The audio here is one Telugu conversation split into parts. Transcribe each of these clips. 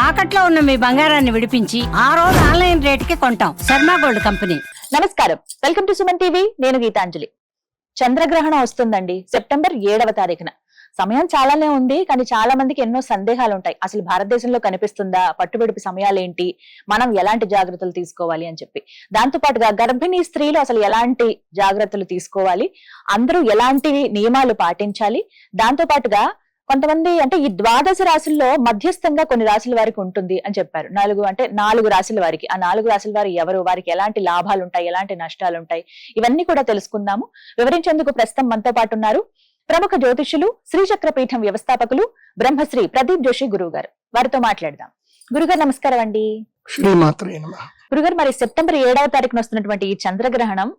తాకట్లో ఉన్న మీ బంగారాన్ని విడిపించి ఆ రోజు ఆన్లైన్ రేటుకి కొంటాం. Sharma gold company. నమస్కారం, వెల్కమ్ టు సుమన్ టీవీ. నేను గీతాంజలి. చంద్రగ్రహణం వస్తుందండి సెప్టెంబర్ 7వ తారీఖున. సమయం చాలానే ఉంది, కానీ చాలా మందికి ఎన్నో సందేహాలు ఉంటాయి. అసలు భారతదేశంలో కనిపిస్తుందా, పట్టుబిడిపి సమయాలేంటి, మనం ఎలాంటి జాగ్రత్తలు తీసుకోవాలి అని చెప్పి. దాంతో పాటుగా గర్భిణీ స్త్రీలు అసలు ఎలాంటి జాగ్రత్తలు తీసుకోవాలి, అందరూ ఎలాంటి నియమాలు పాటించాలి. దాంతో పాటుగా కొంతమంది అంటే ఈ ద్వాదశ రాశుల్లో మధ్యస్థంగా కొన్ని రాశుల వారికి ఉంటుంది అని చెప్పారు. 4 రాశుల వారికి. ఆ 4 రాశుల వారు ఎవరు, వారికి ఎలాంటి లాభాలు ఉంటాయి, ఎలాంటి నష్టాలు ఉంటాయి, ఇవన్నీ కూడా తెలుసుకుందాము. వివరించేందుకు ప్రస్తుతం మనతో పాటు ఉన్నారు ప్రముఖ జ్యోతిష్యులు, శ్రీచక్ర పీఠం వ్యవస్థాపకులు బ్రహ్మశ్రీ ప్రదీప్ జోషి గురువు గారు. వారితో మాట్లాడదాం. గురుగారు నమస్కారం అండి. శ్రీమాత్రే నమః. గురుగారు, మరి సెప్టెంబర్ 7వ తారీఖున వస్తున్నటువంటి ఈ చంద్రగ్రహణం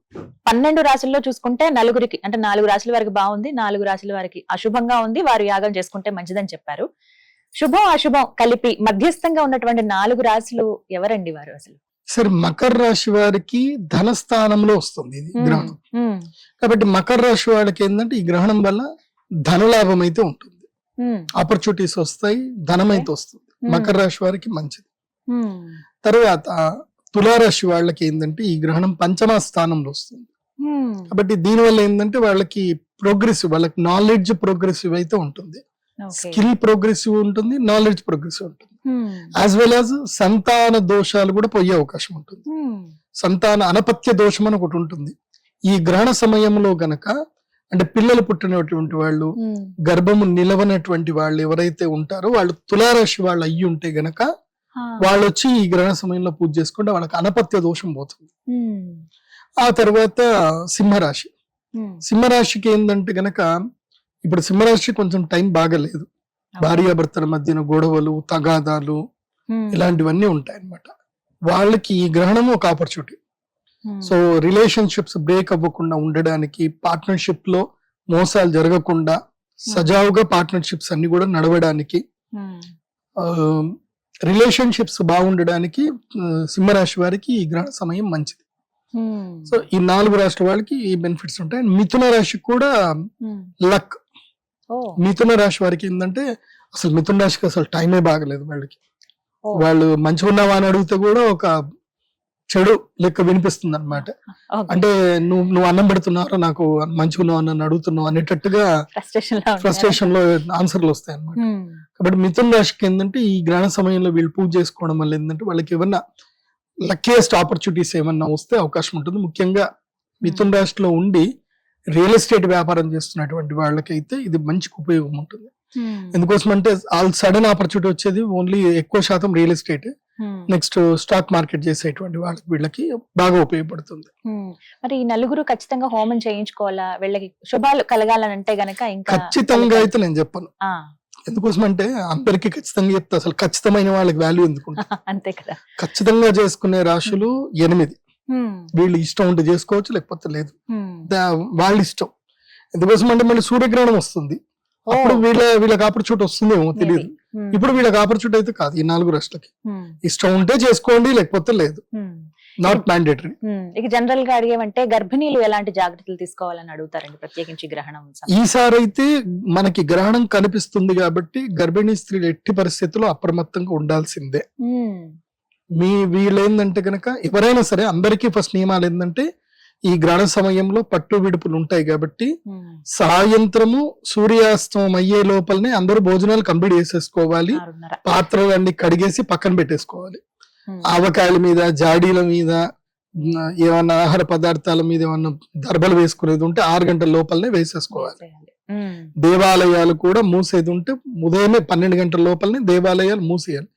12 రాశుల్లో చూసుకుంటే నలుగురికి అంటే 4 రాశుల వారికి బాగుంది, 4 రాశుల వారికి అశుభంగా ఉంది. వారు యాగం చేసుకుంటే మంచిదని చెప్పారు. శుభం అశుభం కలిపి మధ్యస్థంగా ఉన్నటువంటి 4 రాశులు ఎవరండి వారు అసలు? సరే, మకర రాశి వారికి ధనస్థానంలో వస్తుంది ఇది గ్రహణం. కాబట్టి మకర రాశి వాళ్ళకి ఏంటంటే ఈ గ్రహణం వల్ల ధనలాభం అయితే ఉంటుంది, ఆపర్చునిటీస్ వస్తాయి, ధనం అయితే వస్తుంది. మకర రాశి వారికి మంచిది. తర్వాత తులారాశి వాళ్ళకి ఏంటంటే ఈ గ్రహణం పంచమ స్థానంలో వస్తుంది. కాబట్టి దీనివల్ల ఏంటంటే వాళ్ళకి ప్రోగ్రెసివ్, వాళ్ళకి నాలెడ్జ్ ప్రోగ్రెసివ్ అయితే ఉంటుంది, స్కిల్ ప్రోగ్రెసివ్ ఉంటుంది, నాలెడ్జ్ ప్రోగ్రెసివ్ ఉంటుంది. యాజ్ వెల్ యాజ్ సంతాన దోషాలు కూడా పోయే అవకాశం ఉంటుంది. సంతాన అనపత్య దోషం అని ఒకటి ఉంటుంది. ఈ గ్రహణ సమయంలో గనక అంటే పిల్లలు పుట్టినటువంటి వాళ్ళు, గర్భము నిలవనటువంటి వాళ్ళు ఎవరైతే ఉంటారో వాళ్ళు తులారాశి వాళ్ళు అయ్యి ఉంటే గనక వాళ్ళు వచ్చి ఈ గ్రహణ సమయంలో పూజ చేసుకుంటే వాళ్ళకి అనపత్య దోషం పోతుంది. ఆ తర్వాత సింహరాశి. సింహరాశికి ఏంటంటే గనక ఇప్పుడు సింహరాశి కొంచెం టైం బాగలేదు. భార్యాభర్తల మధ్యన గొడవలు, తగాదాలు ఇలాంటివన్నీ ఉంటాయి అన్నమాట. వాళ్ళకి ఈ గ్రహణం ఒక ఆపర్చునిటీ. సో రిలేషన్షిప్స్ బ్రేక్ అవ్వకుండా ఉండడానికి, పార్ట్నర్షిప్ లో మోసాలు జరగకుండా సజావుగా పార్ట్నర్షిప్స్ అన్ని కూడా నడవడానికి, రిలేషన్షిప్స్ బాగుండడానికి సింహరాశి వారికి ఈ గ్రహణ సమయం మంచిది. సో ఈ 4 రాశుల వాళ్ళకి ఈ బెనిఫిట్స్ ఉంటాయి. మిథున రాశికి కూడా లక్. మిథున రాశి వారికి ఏంటంటే అసలు మిథున రాశికి అసలు టైమే బాగలేదు. వాళ్ళు మంచిగా ఉన్నావా అని అడిగితే కూడా ఒక చెడు లెక్క వినిపిస్తుంది అనమాట. అంటే నువ్వు అన్నం పెడుతున్నారా, నాకు మంచిగా ఉన్నావు అని అడుగుతున్నావు అనేటట్టుగా ఫ్రస్ట్రేషన్ లో ఆన్సర్లు వస్తాయి అనమాట. కాబట్టి మిథున రాశికి ఏంటంటే ఈ గ్రహణ సమయంలో వీళ్ళు పూజ చేసుకోవడం వల్ల ఏంటంటే వాళ్ళకి ఏమన్నా లక్కీయెస్ట్ ఆపర్చునిటీస్ ఏమన్నా వస్తే అవకాశం ఉంటుంది. ముఖ్యంగా మిథున రాశిలో ఉండి రియల్ ఎస్టేట్ వ్యాపారం చేస్తున్నటువంటి వాళ్ళకైతే ఇది మంచి ఉపయోగం ఉంటుంది. ఎందుకోసం అంటే ఆల్ సడన్ ఆపర్చునిటీ వచ్చేది ఓన్లీ ఎక్కువ శాతం real estate, next stock market చేసేటువంటి వీళ్ళకి బాగా ఉపయోగపడుతుంది. మరి ఈ 4 ఖచ్చితంగా హోమం చేయించుకోవాలా, వీళ్ళకి శుభాలు కలగాలనంటే గనక ఇంకా ఖచ్చితంగా అయితే నేను చెప్పను. ఎందుకోసం అంటే అందరికి ఖచ్చితంగా చెప్తా, అసలు ఖచ్చితమైన వాళ్ళకి వాల్యూ ఎందుకుంటా. అంతే కదా. ఖచ్చితంగా చేసుకునే రాశులు 8. వీళ్ళు ఇష్టం ఉంటే చేసుకోవచ్చు, లేకపోతే లేదు, వాళ్ళ ఇష్టం. ఎందుకోసం అంటే మళ్ళీ సూర్యగ్రహణం వస్తుంది, అప్పుడు వీళ్ళకి ఆపర్చునిటీ వస్తుందేమో తెలియదు. ఇప్పుడు వీళ్ళకి ఆపర్చునిటీ అయితే కాదు. ఈ 4 రాష్ట్రాలకి ఇష్టం ఉంటే చేసుకోండి, లేకపోతే లేదు, నాట్ మ్యాండేటరీ. ఇక జనరల్ గా అడిగేమంటే గర్భిణీలు ఎలాంటి జాగ్రత్తలు తీసుకోవాలని అడుగుతారండి, ప్రత్యేకించి గ్రహణం. ఈసారి అయితే మనకి గ్రహణం కనిపిస్తుంది కాబట్టి గర్భిణీ స్త్రీలు ఎట్టి పరిస్థితుల్లో అప్రమత్తంగా ఉండాల్సిందే. వీళ్ళు ఏంటంటే కనుక ఎవరైనా సరే అందరికీ ఫస్ట్ నియమాలు ఏంటంటే ఈ గ్రహణ సమయంలో పట్టు విడుపులు ఉంటాయి కాబట్టి సాయంత్రము సూర్యాస్తమం అయ్యే లోపలనే అందరూ భోజనాలు కంప్లీట్ చేసేసుకోవాలి. పాత్రలన్నీ కడిగేసి పక్కన పెట్టేసుకోవాలి. ఆవకాయల మీద, జాడీల మీద, ఏమన్నా ఆహార పదార్థాల మీద ఏమన్నా దర్బలు వేసుకునేది ఉంటే 6 గంటల లోపలనే వేసేసుకోవాలి. దేవాలయాలు కూడా మూసేది ఉంటే ఉదయమే 12 గంటల లోపలనే దేవాలయాలు మూసేయాలి.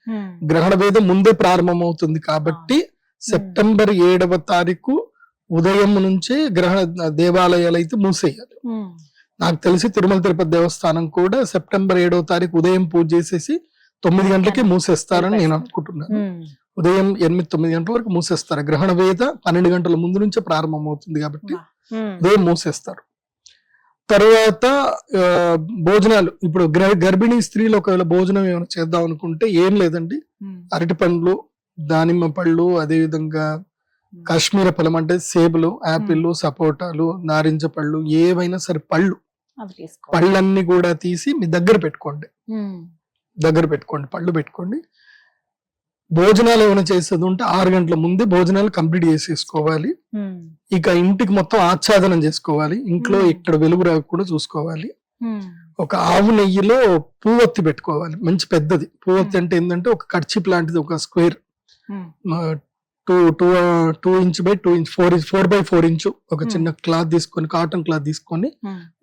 గ్రహణ భేదం ముందే ప్రారంభమవుతుంది కాబట్టి సెప్టెంబర్ 7వ తారీఖు ఉదయం నుంచే దేవాలయాలు అయితే మూసేయాలి. నాకు తెలిసి తిరుమల తిరుపతి దేవస్థానం కూడా సెప్టెంబర్ 7వ తారీఖు ఉదయం పూజ చేసేసి 9 గంటలకి మూసేస్తారని నేను అనుకుంటున్నాను. ఉదయం 8-9 గంటల వరకు మూసేస్తారు. గ్రహణ వేద 12 గంటల ముందు నుంచే ప్రారంభం అవుతుంది కాబట్టి ఉదయం మూసేస్తారు. తర్వాత భోజనాలు, ఇప్పుడు గర్భిణీ స్త్రీలు ఒకవేళ భోజనం ఏమైనా చేద్దాం అనుకుంటే ఏం లేదండి, అరటి పండ్లు, దానిమ్మ పళ్ళు, అదే విధంగా కాశ్మీర ఫలం అంటే సేబులు, యాపిల్, సపోటాలు, నారింజ పళ్ళు, ఏవైనా సరే పళ్ళన్నీ కూడా తీసి మీ దగ్గర పెట్టుకోండి. పళ్ళు పెట్టుకోండి. భోజనాలు ఏమైనా చేసేది ఉంటే 6 గంటల ముందే భోజనాలు కంప్లీట్ చేసేసుకోవాలి. ఇక ఇంటికి మొత్తం ఆచ్ఛాదనం చేసుకోవాలి. ఇంట్లో ఇక్కడ వెలుగు రాకుండా చూసుకోవాలి. ఒక ఆవు నెయ్యిలో పువ్వొత్తి పెట్టుకోవాలి, మంచి పెద్దది. పువ్వొత్తి అంటే ఏంటంటే ఒక కర్చీప్ లాంటిది, ఒక square 2 inch by 2 inch 4 inch ఒక చిన్న క్లాత్ తీసుకొని, కాటన్ క్లాత్ తీసుకొని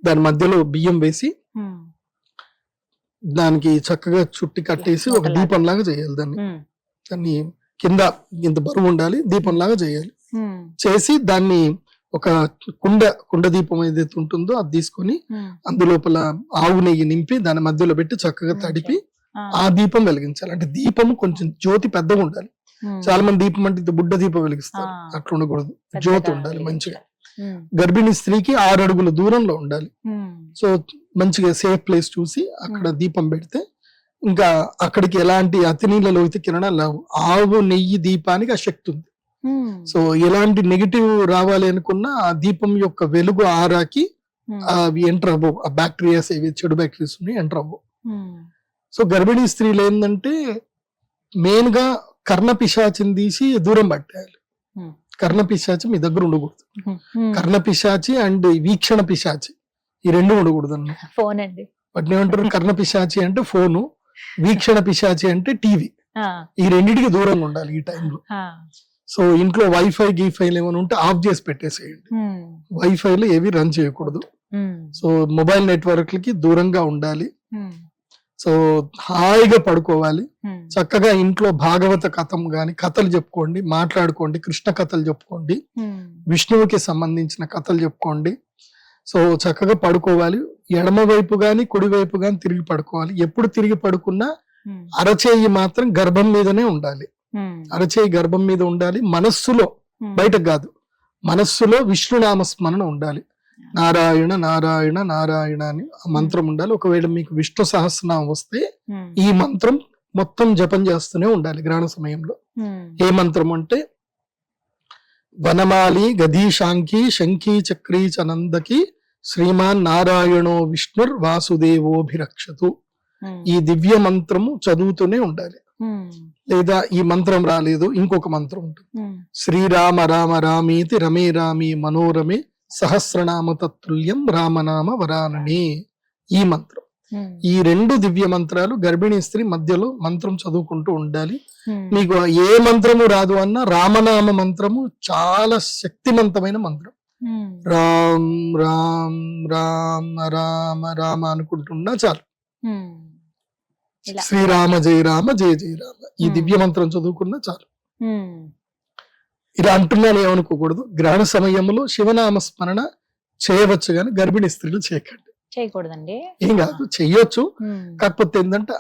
దాని మధ్యలో బియ్యం వేసి దానికి చక్కగా చుట్టి కట్టేసి ఒక దీపం లాగా చేయాలి. దాన్ని కింద ఇంత బరువు ఉండాలి, దీపం లాగా చేయాలి. చేసి దాన్ని ఒక కుండ దీపం ఏదైతే ఉంటుందో అది తీసుకొని అందులోపల ఆవు నెయ్యి నింపి దాని మధ్యలో పెట్టి చక్కగా తడిపి ఆ దీపం వెలిగించాలి. అంటే దీపం కొంచెం జ్యోతి పెద్దగా ఉండాలి. చాలా మంది దీపం అంటే ఇంత బుడ్డ దీపం వెలిగిస్తారు, అట్లా ఉండకూడదు. జ్యోతి ఉండాలి మంచిగా. గర్భిణీ స్త్రీకి 6 అడుగుల దూరంలో ఉండాలి. సో మంచిగా సేఫ్ ప్లేస్ చూసి అక్కడ దీపం పెడితే ఇంకా అక్కడికి ఎలాంటి అతినీళ్ళ లోహిత కిరణాలు లేవు. ఆవు నెయ్యి దీపానికి ఆ శక్తి ఉంది. సో ఎలాంటి నెగిటివ్ రావాలి అనుకున్నా ఆ దీపం యొక్క వెలుగు ఆరాకి అవి ఎంటర్ అవ్వవు. ఆ బ్యాక్టీరియాస్ ఏవి చెడు బ్యాక్టీరియాస్ ఉన్నాయి ఎంటర్ అవ్వవు. సో గర్భిణీ స్త్రీలు ఏంటంటే మెయిన్ గా కర్ణ పిశాచిని తీసి దూరం పట్టేయాలి. కర్ణ పిశాచి మీ దగ్గర ఉండకూడదు. కర్ణ పిశాచి అండ్ వీక్షణ పిశాచి ఈ రెండు ఉండకూడదు అన్నమాట. ఫోన్ అండి వాటిని ఏమంటారు? కర్ణ పిశాచి అంటే ఫోను, వీక్షణ పిశాచి అంటే టీవీ. ఈ రెండింటికి దూరంగా ఉండాలి ఈ టైంలో. సో ఇంట్లో వైఫై గీఫైలు ఏమైనా ఉంటే ఆఫ్ చేసి పెట్టేసేయండి. వైఫైలు ఏవి రన్ చేయకూడదు. సో మొబైల్ నెట్వర్క్లకి దూరంగా ఉండాలి. సో హాయిగా పడుకోవాలి. చక్కగా ఇంట్లో భాగవత కథం గాని కథలు చెప్పుకోండి, మాట్లాడుకోండి, కృష్ణ కథలు చెప్పుకోండి, విష్ణువుకి సంబంధించిన కథలు చెప్పుకోండి. సో చక్కగా పడుకోవాలి. ఎడమ వైపు గాని కుడి వైపు గాని తిరిగి పడుకోవాలి. ఎప్పుడు తిరిగి పడుకున్నా అరచేయి మాత్రం గర్భం మీదనే ఉండాలి. అరచేయి గర్భం మీద ఉండాలి. మనస్సులో, బయటకు కాదు, మనస్సులో విష్ణునామ స్మరణ ఉండాలి. నారాయణ నారాయణ నారాయణ అని ఆ మంత్రం ఉండాలి. ఒకవేళ మీకు విష్ణు సహస్రనామం వస్తే ఈ మంత్రం మొత్తం జపం చేస్తూనే ఉండాలి గ్రహణ సమయంలో. ఏ మంత్రం అంటే వనమాలి గదీశాంకి శంఖీ చక్రీ చనందకి శ్రీమాన్ నారాయణో విష్ణుర్ వాసుదేవోభిరక్షతు. ఈ దివ్య మంత్రము చదువుతూనే ఉండాలి. లేదా ఈ మంత్రం రాలేదు ఇంకొక మంత్రం ఉంటుంది. శ్రీరామ రామ రామీతి రమే రామి మనోరమే సహస్రనామ తత్తుల్యం రామనామ వరాననే. ఈ మంత్రం, ఈ 2 దివ్య మంత్రాలు గర్భిణీ స్త్రీ మధ్యలో మంత్రం చదువుకుంటూ ఉండాలి. మీకు ఏ మంత్రము రాదు అన్న రామనామ మంత్రము చాలా శక్తివంతమైన మంత్రం. రామ్ రామ్ రామ రామ రామ అనుకుంటున్నా చాలు. శ్రీరామ జయ రామ జయ జయ రామ ఈ దివ్య మంత్రం చదువుకున్నా చాలు. ఇలా అంటున్నాను ఏమనుకోకూడదు. గ్రహణ సమయంలో శివనామ స్మరణ చేయవచ్చు కానీ గర్భిణీ స్త్రీలు చేయకండి. చేయకూడదండి. ఏం కాదు, చెయ్యొచ్చు. కాకపోతే ఏంటంటే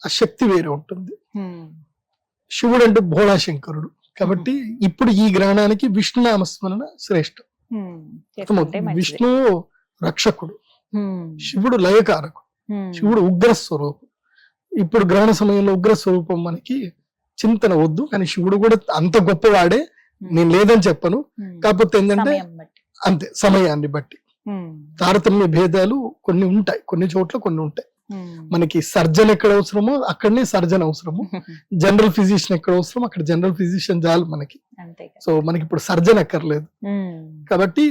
ఆ శక్తి వేరే ఉంటుంది. శివుడు అంటే భోళాశంకరుడు కాబట్టి ఇప్పుడు ఈ గ్రహణానికి విష్ణునామ స్మరణ శ్రేష్టం. విష్ణు రక్షకుడు, శివుడు లయకారకుడు, శివుడు ఉగ్ర స్వరూపం. ఇప్పుడు గ్రహణ సమయంలో ఉగ్ర స్వరూపం మనకి చింతన వద్దు, కానీ శివుడు కూడా అంత గొప్పవాడే, నేను లేదని చెప్పను. కాకపోతే ఏంటంటే అంతే సమయాన్ని బట్టి తారతమ్య భేదాలు కొన్ని ఉంటాయి, కొన్ని చోట్ల కొన్ని ఉంటాయి. మనకి సర్జన్ ఎక్కడ అవసరమో అక్కడనే సర్జన్ అవసరము, జనరల్ ఫిజిషియన్ ఎక్కడ అవసరం అక్కడ జనరల్ ఫిజిషియన్ చాలు మనకి. సో మనకి ఇప్పుడు సర్జన్ అక్కర్లేదు కాబట్టి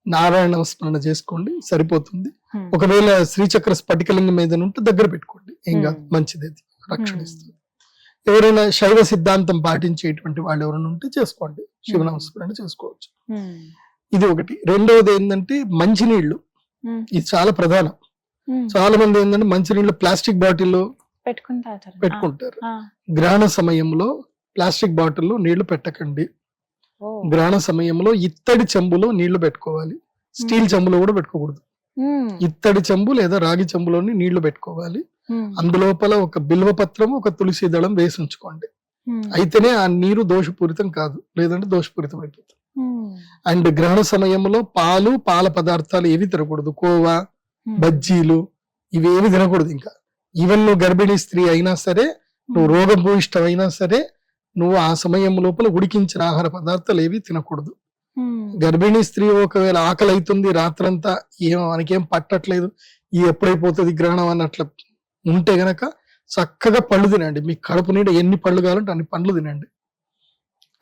నారాయణ స్మరణ చేసుకోండి సరిపోతుంది. ఒకవేళ శ్రీచక్ర స్ఫటికలింగం మీద ఉంటే దగ్గర పెట్టుకోండి, ఏం కాదు, మంచిది, రక్షణ ఇస్తుంది. ఎవరైనా శైవ సిద్ధాంతం పాటించేటువంటి వాళ్ళు ఎవరైనా ఉంటే చేసుకోండి, శివనామస్మరణ చేసుకోవచ్చు. ఇది ఒకటి. రెండవది ఏంటంటే మంచినీళ్లు, ఇది చాలా ప్రధానం. చాలా మంది ఏంటంటే మంచినీళ్ళు ప్లాస్టిక్ బాటిల్లో పెట్టుకుంటారు. గ్రహణ సమయంలో ప్లాస్టిక్ బాటిల్లో నీళ్లు పెట్టకండి. గ్రహణ సమయంలో ఇత్తడి చెంబులో నీళ్లు పెట్టుకోవాలి, స్టీల్ చెంబులో కూడా పెట్టుకోకూడదు. ఇత్తడి చెంబు లేదా రాగి చెంబులోని నీళ్లు పెట్టుకోవాలి. అందులోపల ఒక బిల్వ పత్రం ఒక తులసి దళం వేసి ఉంచుకోండి. అయితేనే ఆ నీరు దోషపూరితం కాదు, లేదంటే దోషపూరితం అయిపోతుంది. అండ్ గ్రహణ సమయంలో పాలు పాల పదార్థాలు ఏవి తినకూడదు. కోవా, బజ్జీలు ఇవేవి తినకూడదు. ఇంకా ఈవెన్ నువ్వు గర్భిణీ స్త్రీ అయినా సరే, నువ్వు రోగభూయిష్టం అయినా సరే, నువ్వు ఆ సమయం లోపల ఉడికించిన ఆహార పదార్థాలు ఏవి తినకూడదు. గర్భిణీ స్త్రీ ఒకవేళ ఆకలి అవుతుంది రాత్రంతా, మనకేం పట్టట్లేదు, ఎప్పుడైపోతుంది గ్రహణం అన్నట్ల ఉంటే గనక చక్కగా పళ్ళు తినండి. మీకు కడుపు నిండా ఎన్ని పళ్ళు కావాలంటే అన్ని పండ్లు తినండి.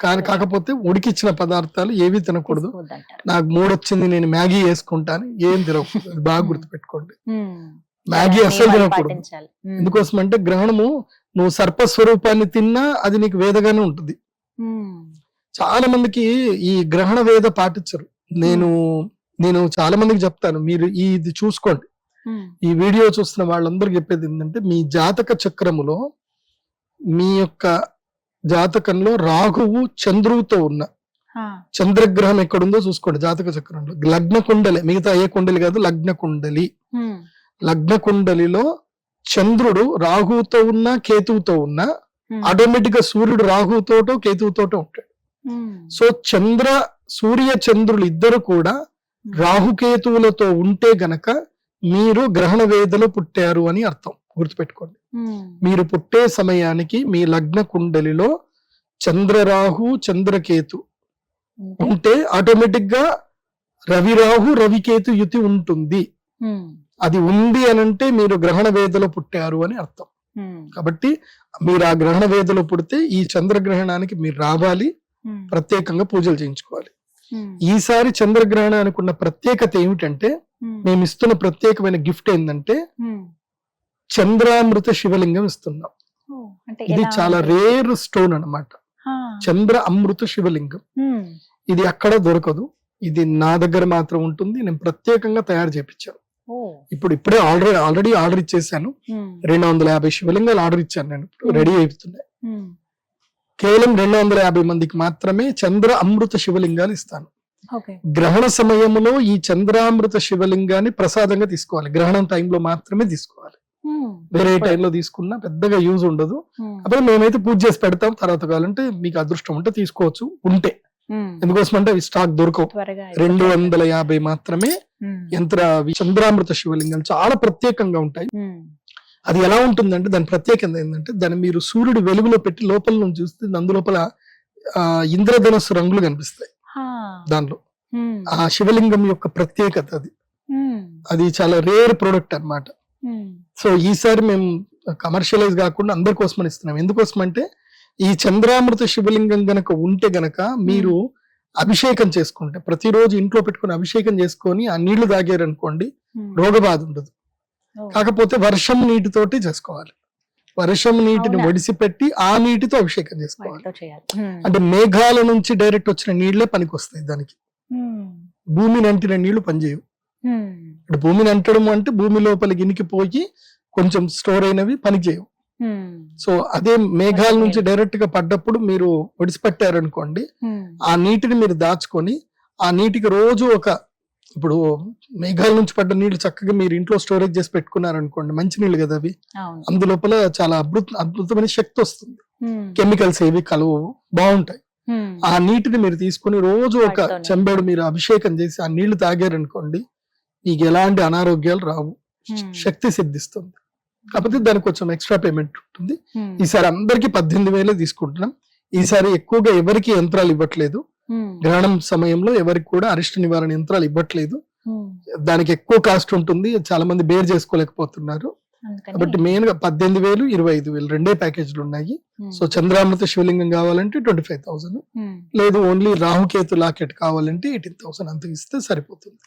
కాకపోతే ఉడికిచ్చిన పదార్థాలు ఏవి తినకూడదు. తీసుకోవద్దంటారు. నాకు మూడొచ్చింది నేను మ్యాగీ వేసుకుంటాను, ఏం తినకూడదు. అది బాగా గుర్తుపెట్టుకోండి. మ్యాగీ చాలా అస్సలు నియమాలు తినకూడదు. పాటించాలి. ఎందుకోసం అంటే గ్రహణము నువ్వు సర్పస్వరూపాన్ని తిన్నా అది నీకు వేదగానే ఉంటుంది. చాలా మందికి ఈ గ్రహణ వేద పాటించరు. నేను చాలా మందికి చెప్తాను, మీరు ఇది చూసుకోండి. ఈ వీడియో చూస్తున్న వాళ్ళందరికీ చెప్పేది ఏంటంటే, మీ జాతక చక్రములో మీ యొక్క జాతకంలో రాహువు చంద్రువుతో ఉన్న చంద్రగ్రహం ఎక్కడుందో చూసుకోండి. జాతక చక్రంలో లగ్న కుండలి, మిగతా ఏ కుండలి కాదు, లగ్న కుండలి. లగ్న కుండలిలో చంద్రుడు రాహువుతో ఉన్నా కేతువుతో ఉన్నా ఆటోమేటిక్ గా సూర్యుడు రాహువుతోటో కేతువుతోటో ఉంటాడు. సో సూర్య చంద్రులు ఇద్దరు కూడా రాహుకేతువులతో ఉంటే గనక మీరు గ్రహణ వేదలో పుట్టారు అని అర్థం. గుర్తుపెట్టుకోండి. మీరు పుట్టే సమయానికి మీ లగ్న కుండలిలో చంద్రరాహు చంద్రకేతు ఉంటే ఆటోమేటిక్ గా రవిరాహు రవికేతు యుతి ఉంటుంది. అది ఉంది అనంటే మీరు గ్రహణ వేదలో పుట్టారు అని అర్థం. కాబట్టి మీరు ఆ గ్రహణ వేదలో పుడితే ఈ చంద్రగ్రహణానికి మీరు రావాలి, ప్రత్యేకంగా పూజలు చేయించుకోవాలి. ఈసారి చంద్రగ్రహణానికి ఉన్న ప్రత్యేకత ఏమిటంటే, మేము ఇస్తున్న ప్రత్యేకమైన గిఫ్ట్ ఏంటంటే చంద్రామృత శివలింగం ఇస్తున్నాం. ఇది చాలా రేర్ స్టోన్ అన్నమాట. చంద్ర అమృత శివలింగం ఇది అక్కడ దొరకదు. ఇది నా దగ్గర మాత్రం ఉంటుంది. నేను ప్రత్యేకంగా తయారు చేయించాను. ఇప్పుడే ఆల్రెడీ ఆర్డర్ ఇచ్చేసాను. 250 శివలింగాలు ఆర్డర్ ఇచ్చాను. నేను రెడీ అయిపోతున్నాయి. కేవలం 250 మందికి మాత్రమే చంద్ర అమృత శివలింగాలు ఇస్తాను. గ్రహణ సమయంలో ఈ చంద్రామృత శివలింగాన్ని ప్రసాదంగా తీసుకోవాలి. గ్రహణం టైంలో మాత్రమే తీసుకోవాలి. వేరే టైంలో తీసుకున్నా పెద్దగా యూజ్ ఉండదు. అప్పుడు మేమైతే పూజ చేసి పెడతాం. తర్వాత కావాలంటే మీకు అదృష్టం ఉంటే తీసుకోవచ్చు. ఉంటే ఎందుకోసం అంటే అవి స్టాక్ దొరకవు. 250 మాత్రమే చంద్రామృత శివలింగాలు చాలా ప్రత్యేకంగా ఉంటాయి. అది ఎలా ఉంటుందంటే దాని ప్రత్యేకత ఏంటంటే, దాన్ని మీరు సూర్యుడు వెలుగులో పెట్టి లోపల నుంచి చూస్తే అందులోపల ఇంద్రధనస్సు రంగులు కనిపిస్తాయి. దానిలో ఆ శివలింగం యొక్క ప్రత్యేకత అది చాలా రేర్ ప్రోడక్ట్ అన్నమాట. సో ఈసారి మేము కమర్షియలైజ్ కాకుండా అందరి కోసమని ఇస్తున్నాం. ఎందుకోసం అంటే ఈ చంద్రామృత శివలింగం గనక ఉంటే గనక మీరు అభిషేకం చేసుకుంటే, ప్రతిరోజు ఇంట్లో పెట్టుకుని అభిషేకం చేసుకొని ఆ నీళ్లు తాగారనుకోండి, రోగబాధ ఉండదు. కాకపోతే వర్షం నీటితోటి చేసుకోవాలి. వర్షం నీటిని ఒడిసిపెట్టి ఆ నీటితో అభిషేకం చేసుకోవాలి. అంటే మేఘాల నుంచి డైరెక్ట్ వచ్చిన నీళ్లే పనికి వస్తాయి దానికి. భూమిని అంటిన నీళ్లు పనిచేయవు. ఇప్పుడు భూమిని అంటడం అంటే భూమి లోపలికి ఇనికిపోయి కొంచెం స్టోర్ అయినవి పనిచేయవు. సో అదే మేఘాల నుంచి డైరెక్ట్ గా పడ్డప్పుడు మీరు ఒడిసిపెట్టారనుకోండి, ఆ నీటిని మీరు దాచుకొని ఆ నీటికి రోజు ఇప్పుడు మేఘాల నుంచి పడ్డ నీళ్లు చక్కగా మీరు ఇంట్లో స్టోరేజ్ చేసి పెట్టుకున్నారనుకోండి, మంచి నీళ్లు కదా అవి. అందులోపల చాలా అద్భుతమైన శక్తి వస్తుంది. కెమికల్స్ ఏవి కలవు, బాగుంటాయి. ఆ నీటిని మీరు తీసుకుని రోజు ఒక చెంబెడు మీరు అభిషేకం చేసి ఆ నీళ్లు తాగారనుకోండి, మీకు ఎలాంటి అనారోగ్యాలు రావు, శక్తి సిద్ధిస్తుంది. కాకపోతే దానికి కొంచెం ఎక్స్ట్రా పేమెంట్ ఉంటుంది. ఈసారి అందరికి 18,000 తీసుకుంటున్నాం. ఈసారి ఎక్కువగా ఎవరికి యంత్రాలు ఇవ్వట్లేదు. గ్రహణం సమయంలో ఎవరికి కూడా అరిష్ట నివారణ యంత్రాలు ఇవ్వట్లేదు. దానికి ఎక్కువ కాస్ట్ ఉంటుంది, చాలా మంది బేర్ చేసుకోలేకపోతున్నారు. కాబట్టి మెయిన్ గా 18,000, 25,000 రెండే ప్యాకేజీలు ఉన్నాయి. సో చంద్రామృత శివలింగం కావాలంటే 25,000, లేదు ఓన్లీ రాహుకేతు లాకెట్ కావాలంటే 18,000 అంత ఇస్తే సరిపోతుంది.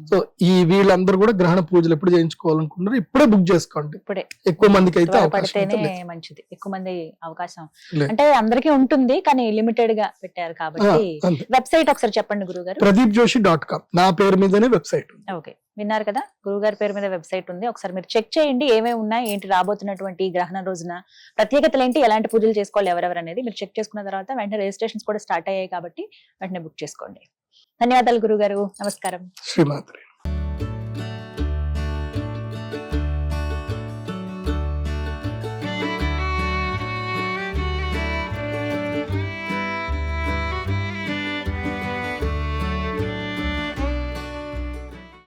సో ఈ వీళ్ళందరూ కూడా గ్రహణ పూజలు ఎప్పుడు చేయించుకోవాలనుకుంటున్నారు, ఇప్పుడే బుక్ చేసుకోండి. ఇప్పుడే ఎక్కువ మందికి అయితే మంచిది. ఎక్కువ మంది అవకాశం అంటే అందరికీ ఉంటుంది, కానీ లిమిటెడ్ గా పెట్టారు కాబట్టి. వెబ్సైట్ ఒకసారి చెప్పండి గురుగారు. pradeepjoshi.com నా పేరు మీదనే వెబ్సైట్. ఓకే, విన్నారు కదా, గురుగారి పేరు మీద వెబ్సైట్ ఉంది. ఒకసారి మీరు చెక్ చేయండి ఏమేమి ఉన్నాయి, ఏంటి రాబోతున్నటువంటి గ్రహణ రోజున ప్రత్యేకతలు ఏంటి, ఎలాంటి పూజలు చేసుకోవాలి ఎవరెవరు అనేది మీరు చెక్ చేసుకున్న తర్వాత వెంటనే రిజిస్ట్రేషన్స్ కూడా స్టార్ట్ అయ్యాయి కాబట్టి వెంటనే బుక్ చేసుకోండి. ధన్యవాదాలు గురుగారు. నమస్కారం. శ్రీమాత్రే.